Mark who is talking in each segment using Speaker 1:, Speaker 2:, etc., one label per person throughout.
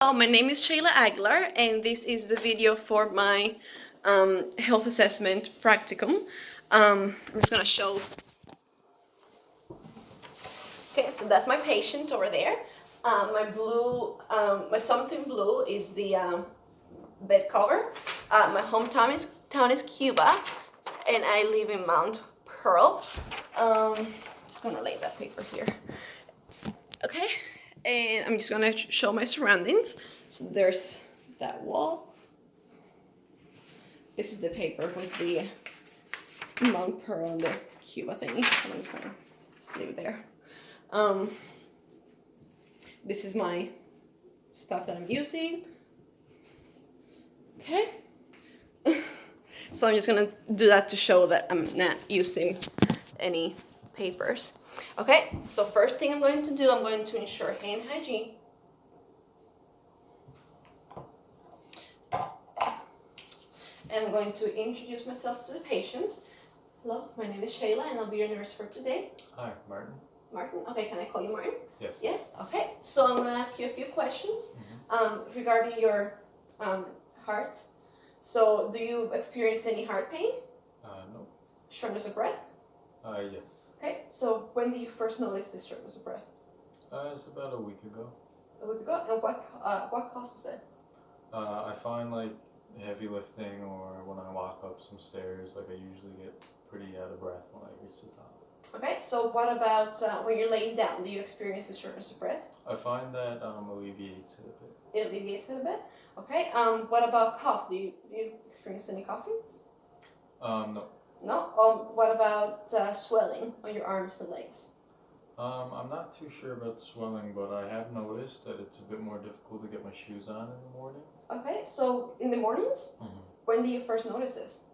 Speaker 1: Hello, my name is Shayla Aguilar, and this is the video for my health assessment practicum. I'm just gonna show. Okay, so that's my patient over there. My something blue is the bed cover. My hometown is Cuba, and I live in Mount Pearl. Just gonna lay that paper here. Okay, and I'm just gonna show my surroundings. So there's that wall. This is the paper with the Mount Pearl and the Cuba thingy. I'm just gonna leave it there. This is my stuff that I'm using. Okay. So I'm just gonna do that to show that I'm not using any papers. Okay, so first thing I'm going to do, I'm going to ensure hand hygiene. And I'm going to introduce myself to the patient. Hello, my name is Shayla, and I'll be your nurse for today.
Speaker 2: Hi, Martin.
Speaker 1: Martin? Okay, can I call you Martin?
Speaker 2: Yes.
Speaker 1: Yes? Okay, so I'm going to ask you a few questions regarding your heart. So, do you experience any heart pain?
Speaker 2: No.
Speaker 1: Shortness of breath?
Speaker 2: Yes.
Speaker 1: Okay, so when did you first notice this shortness of breath?
Speaker 2: It's about a week ago.
Speaker 1: A week ago? And what causes it?
Speaker 2: I find like heavy lifting or when I walk up some stairs, like I usually get pretty out of breath when I reach the top.
Speaker 1: Okay, so what about when you're laying down? Do you experience the shortness of breath?
Speaker 2: I find that alleviates it a bit.
Speaker 1: It alleviates it a bit. Okay. What about cough? Do you experience any coughings?
Speaker 2: No.
Speaker 1: No. What about swelling on your arms and legs?
Speaker 2: I'm not too sure about swelling, but I have noticed that it's a bit more difficult to get my shoes on in the mornings.
Speaker 1: Okay. So in the mornings, when do you first notice this?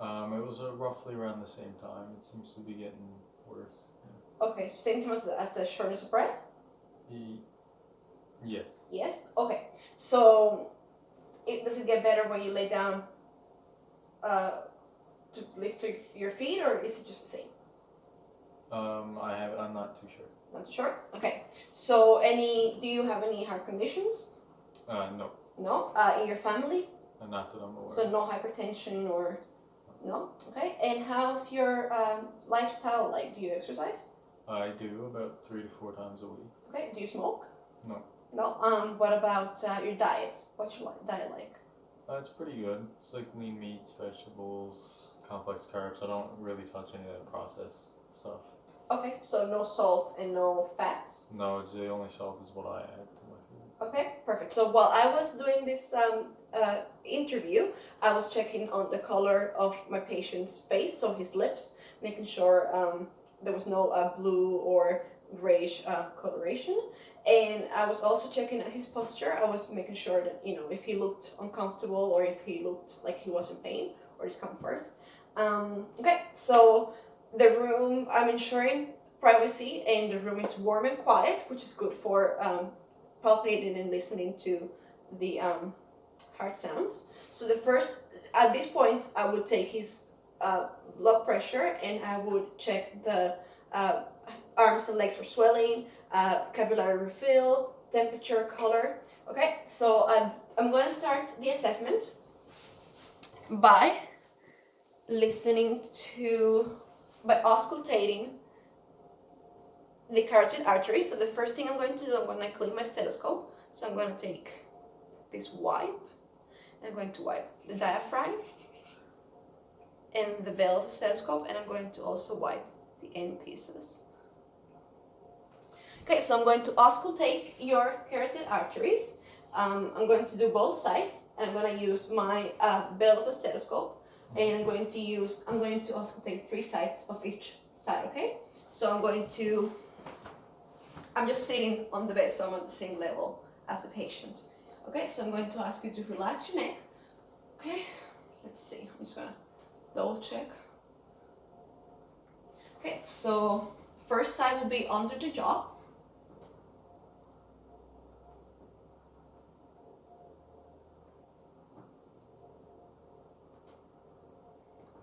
Speaker 2: It was roughly around the same time. It seems to be getting worse.
Speaker 1: Yeah. Okay. So same time as the shortness of breath.
Speaker 2: Yes.
Speaker 1: Yes. Okay. So does it get better when you lay down to lift your feet, or is it just the same?
Speaker 2: I'm not too sure.
Speaker 1: Not too sure. Okay. So do you have any heart conditions?
Speaker 2: No.
Speaker 1: No. In your family?
Speaker 2: Not that I'm aware.
Speaker 1: So no hypertension or no? Okay. And how's your lifestyle like? Do you exercise?
Speaker 2: I do about 3 to 4 times a week.
Speaker 1: Okay. Do you smoke?
Speaker 2: No.
Speaker 1: No. What about your diet? What's your diet like?
Speaker 2: It's pretty good. It's like lean meats, vegetables, complex carbs. I don't really touch any of that processed stuff.
Speaker 1: Okay. So no salt and no fats?
Speaker 2: No, the only salt is what I add to my food.
Speaker 1: Okay, perfect. So while I was doing this interview, I was checking on the color of my patient's face, so his lips, making sure there was no blue or grayish coloration. And I was also checking at his posture. I was making sure that, if he looked uncomfortable or if he looked like he was in pain or discomfort. Okay, so the room, I'm ensuring privacy, and the room is warm and quiet, which is good for palpating and listening to the heart sounds. So at this point, I would take his blood pressure, and I would check the arms and legs for swelling, capillary refill, temperature, color. Okay, so I'm going to start the assessment by auscultating the carotid artery. So the first thing I'm going to do, I'm going to clean my stethoscope. So I'm going to take this wipe. I'm going to wipe the diaphragm and the bell of the stethoscope, and I'm going to also wipe the end pieces. Okay, so I'm going to auscultate your carotid arteries. I'm going to do both sides, and I'm going to use my bell of the stethoscope, and I'm going to auscultate 3 sides of each side. Okay, so I'm just sitting on the bed, so I'm at the same level as the patient. Okay, so I'm going to ask you to relax your neck. Okay, let's see. I'm just gonna double check. Okay, so first side will be under the jaw.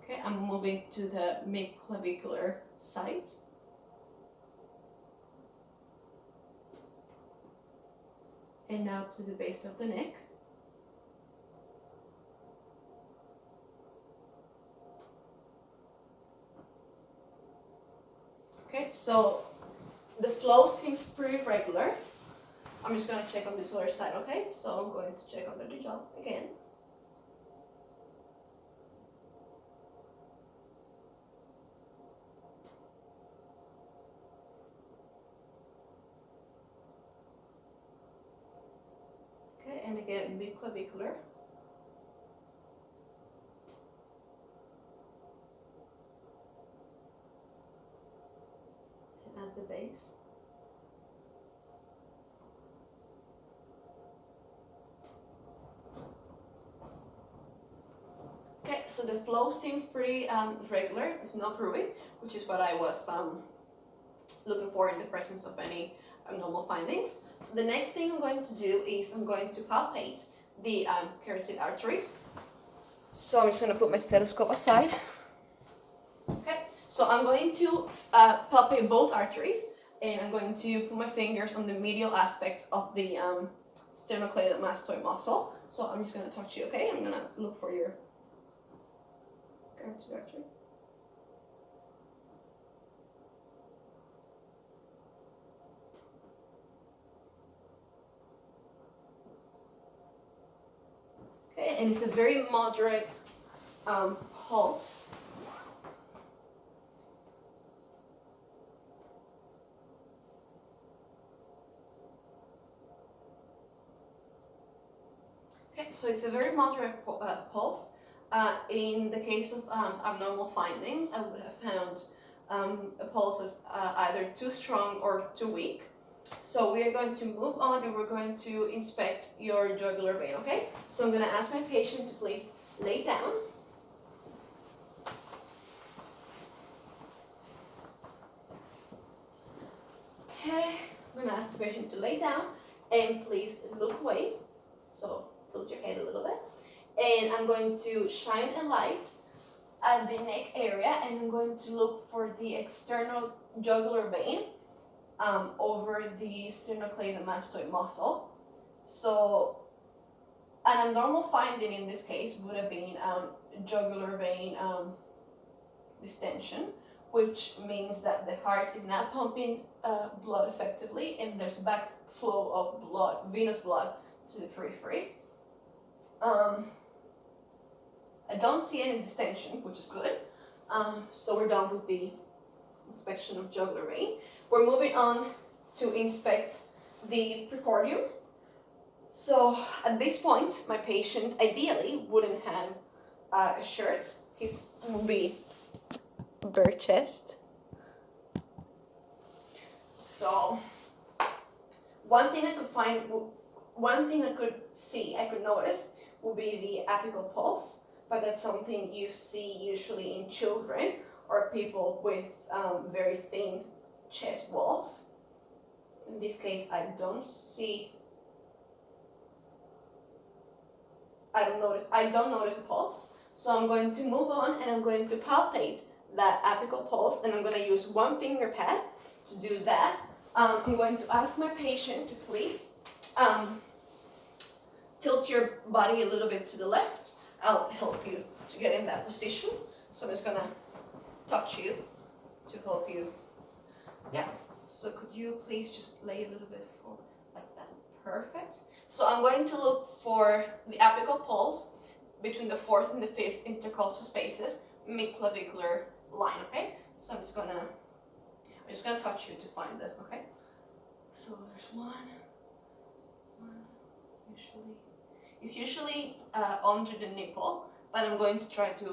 Speaker 1: Okay, I'm moving to the mid-clavicular side. and now to the base of the neck. Okay, so the flow seems pretty regular. I'm just gonna check on this other side, okay? So I'm going to check under the jaw again. Okay, and again, mid clavicular. And at the base. Okay, so the flow seems pretty regular. There's no proving, which is what I was looking for in the presence of any abnormal findings. So the next thing I'm going to do is I'm going to palpate the carotid artery. So I'm just going to put my stethoscope aside. Okay, so I'm going to palpate both arteries, and I'm going to put my fingers on the medial aspect of the sternocleidomastoid muscle. So I'm just going to touch you, okay? I'm going to look for your carotid artery. Okay, and it's a very moderate pulse. Okay, so it's a very moderate pulse. In the case of abnormal findings, I would have found a pulse as either too strong or too weak. So we are going to move on and we're going to inspect your jugular vein, okay? So I'm going to ask my patient to please lay down. Okay, I'm going to ask the patient to lay down and please look away. So tilt your head a little bit. And I'm going to shine a light at the neck area, and I'm going to look for the external jugular vein over the sternocleidomastoid muscle. So an abnormal finding in this case would have been jugular vein distension, which means that the heart is not pumping blood effectively, and there's backflow of blood, venous blood, to the periphery. I don't see any distension, which is good. So we're done with the inspection of jugular vein. We're moving on to inspect the precordium. So at this point, my patient ideally wouldn't have a shirt. His would be bare chest. So one thing I could notice would be the apical pulse, but that's something you see usually in children or people with very thin chest walls. In this case, I don't notice a pulse. So I'm going to move on and I'm going to palpate that apical pulse, and I'm going to use one finger pad to do that. I'm going to ask my patient to please tilt your body a little bit to the left. I'll help you to get in that position. So I'm just going to touch you to help you. Yeah. So could you please just lay a little bit forward like that? Perfect. So I'm going to look for the apical pulse between the fourth and the fifth intercostal spaces, mid-clavicular line, okay? So I'm just gonna touch you to find it, okay? So there's one, it's usually under the nipple, but I'm going to try to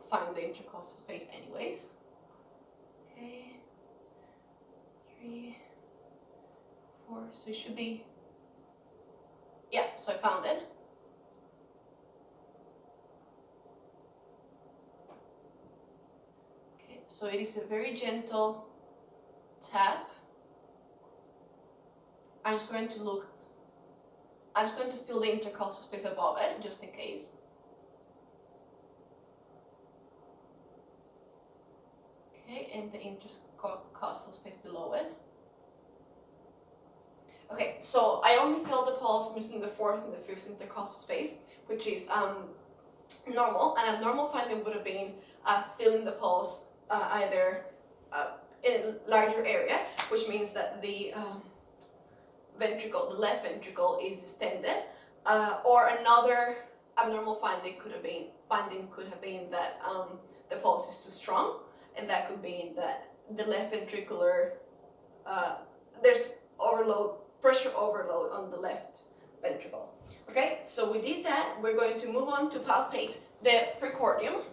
Speaker 1: find the intercostal space anyways. Okay, 3, 4, so it should be, yeah, so I found it. Okay, so it is a very gentle tap. I'm just going to feel the intercostal space above it, just in case. Okay, and the intercostal space below it. Okay, So I only felt the pulse between the fourth and the fifth intercostal space, which is normal. An abnormal finding would have been feeling the pulse either in a larger area, which means that the ventricle, the left ventricle, is distended, or another abnormal finding could have been that the pulse is too strong, and that could be that the left ventricular there's pressure overload on the left ventricle. Okay, so we did that. We're going to move on to palpate the precordium.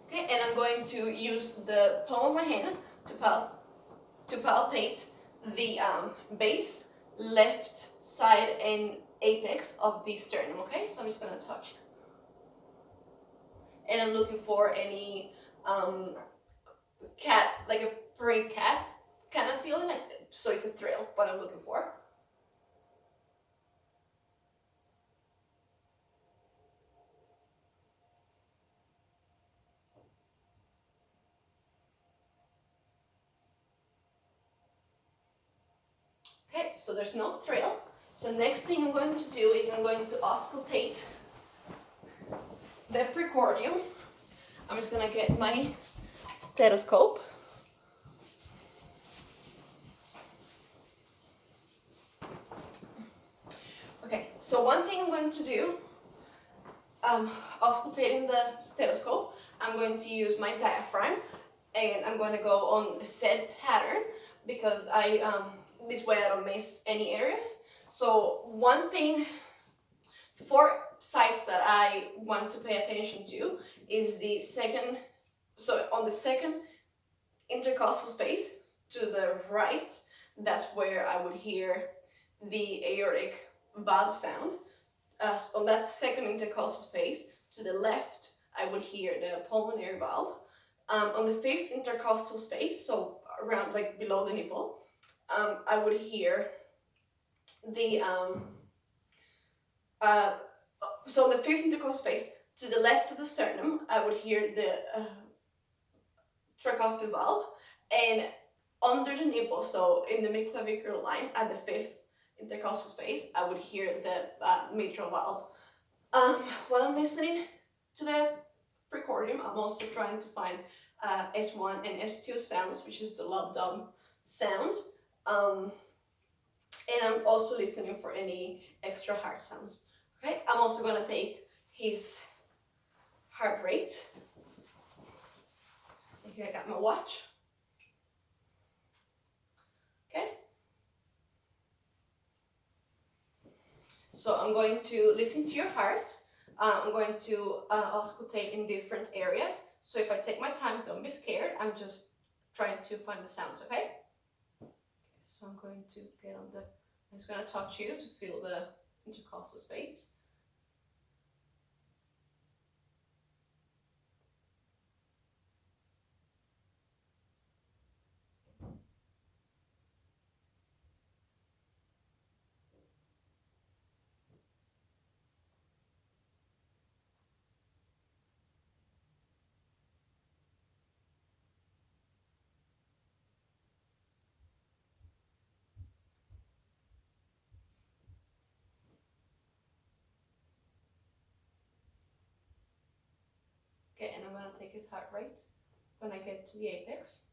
Speaker 1: Okay, and I'm going to use the palm of my hand to palpate the base, left side, and apex of the sternum. Okay, so I'm just going to touch, and I'm looking for any cat, like a prey cat kind of feeling, like, so it's a thrill, what I'm looking for. Okay, so there's no thrill. So next thing I'm going to do is I'm going to auscultate the precordium. I'm just gonna get my stethoscope. Okay, so one thing I'm going to do, auscultating the stethoscope, I'm going to use my diaphragm, and I'm going to go on a set pattern because this way I don't miss any areas. So one thing, 4 sites that I want to pay attention to is the second, so on the second intercostal space to the right, that's where I would hear the aortic valve sound. On that second intercostal space to the left, I would hear the pulmonary valve. On the fifth intercostal space, so around like below the nipple, I would hear the so the fifth intercostal space to the left of the sternum, I would hear the tricuspid valve, and under the nipple, so in the midclavicular line at the fifth intercostal space, I would hear the mitral valve. While I'm listening to the precordium, I'm also trying to find S1 and S2 sounds, which is the lub-dub sound. And I'm also listening for any extra heart sounds. Okay, I'm also gonna take his heart rate. And here I got my watch. Okay. So I'm going to listen to your heart. I'm going to auscultate in different areas. So if I take my time, don't be scared. I'm just trying to find the sounds, okay? So I'm going to get on the, I'm just going to touch you to feel the intercostal space. Okay, and I'm going to take his heart rate when I get to the apex.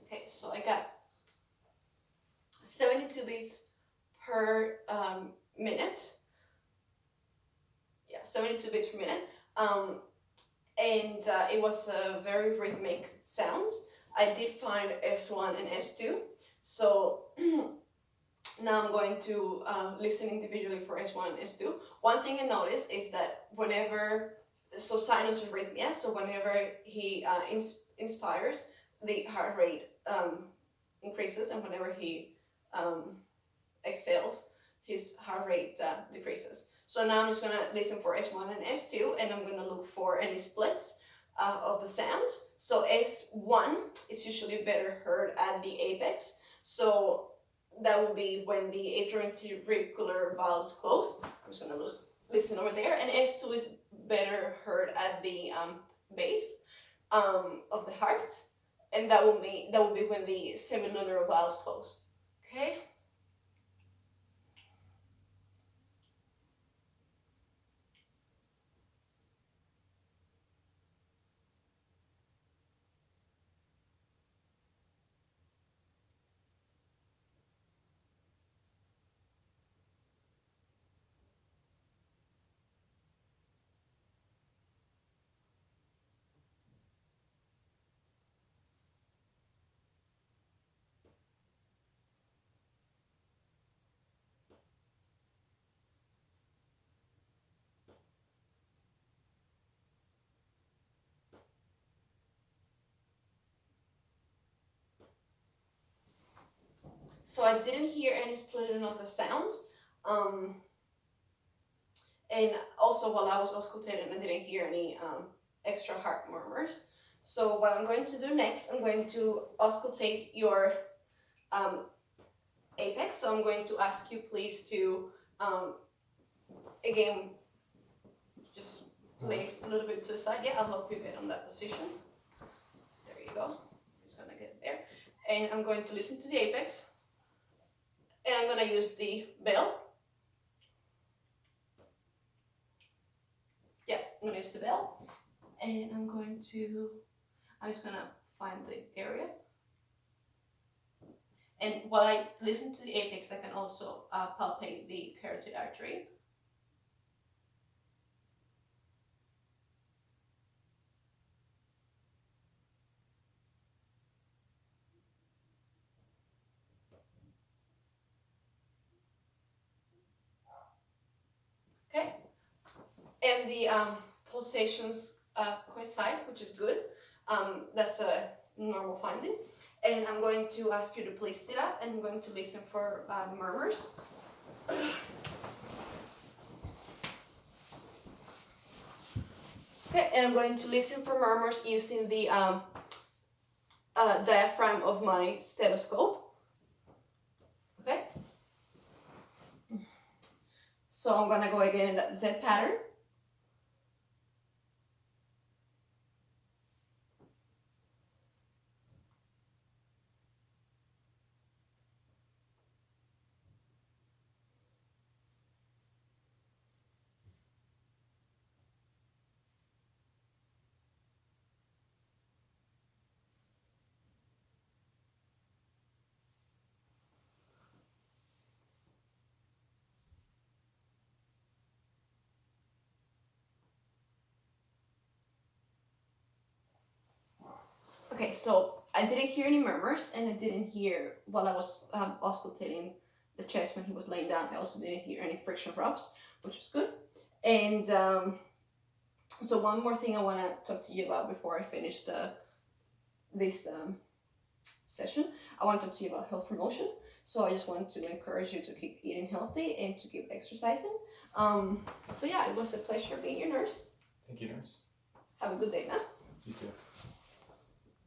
Speaker 1: Okay, so I got 72 beats per minute. 72 beats per minute. And it was a very rhythmic sound. I did find S1 and S2. So now I'm going to listen individually for S1 and S2. One thing I noticed is that whenever, so sinus arrhythmia, so whenever he inspires, the heart rate increases, and whenever he exhales, his heart rate decreases. So now I'm just gonna listen for S1 and S2, and I'm gonna look for any splits of the sound. So S1 is usually better heard at the apex. So that will be when the atrioventricular valves close. I'm just gonna listen over there. And S2 is better heard at the base of the heart, and that will be when the semilunar valves close. Okay. So I didn't hear any splitting of the sound. And also while I was auscultating, I didn't hear any extra heart murmurs. So what I'm going to do next, I'm going to auscultate your apex. So I'm going to ask you please to, again, just lay a little bit to the side. Yeah, I'll help you get on that position. There you go. Just gonna get there. And I'm going to listen to the apex. And I'm gonna use the bell. Yeah, I'm gonna use the bell. And I'm just gonna find the area. And while I listen to the apex, I can also palpate the carotid artery. Okay, and the pulsations coincide, which is good. That's a normal finding. And I'm going to ask you to please sit up, and I'm going to listen for murmurs. Okay, and I'm going to listen for murmurs using the diaphragm of my stethoscope. Okay. So I'm gonna go again in that Z pattern. Okay, so I didn't hear any murmurs, and I didn't hear, while I was auscultating the chest when he was laying down, I also didn't hear any friction rubs, which was good. And so one more thing I want to talk to you about before I finish this session. I want to talk to you about health promotion. So I just want to encourage you to keep eating healthy and to keep exercising. So yeah, it was a pleasure being your nurse.
Speaker 2: Thank you, nurse.
Speaker 1: Have a good day now.
Speaker 2: You too.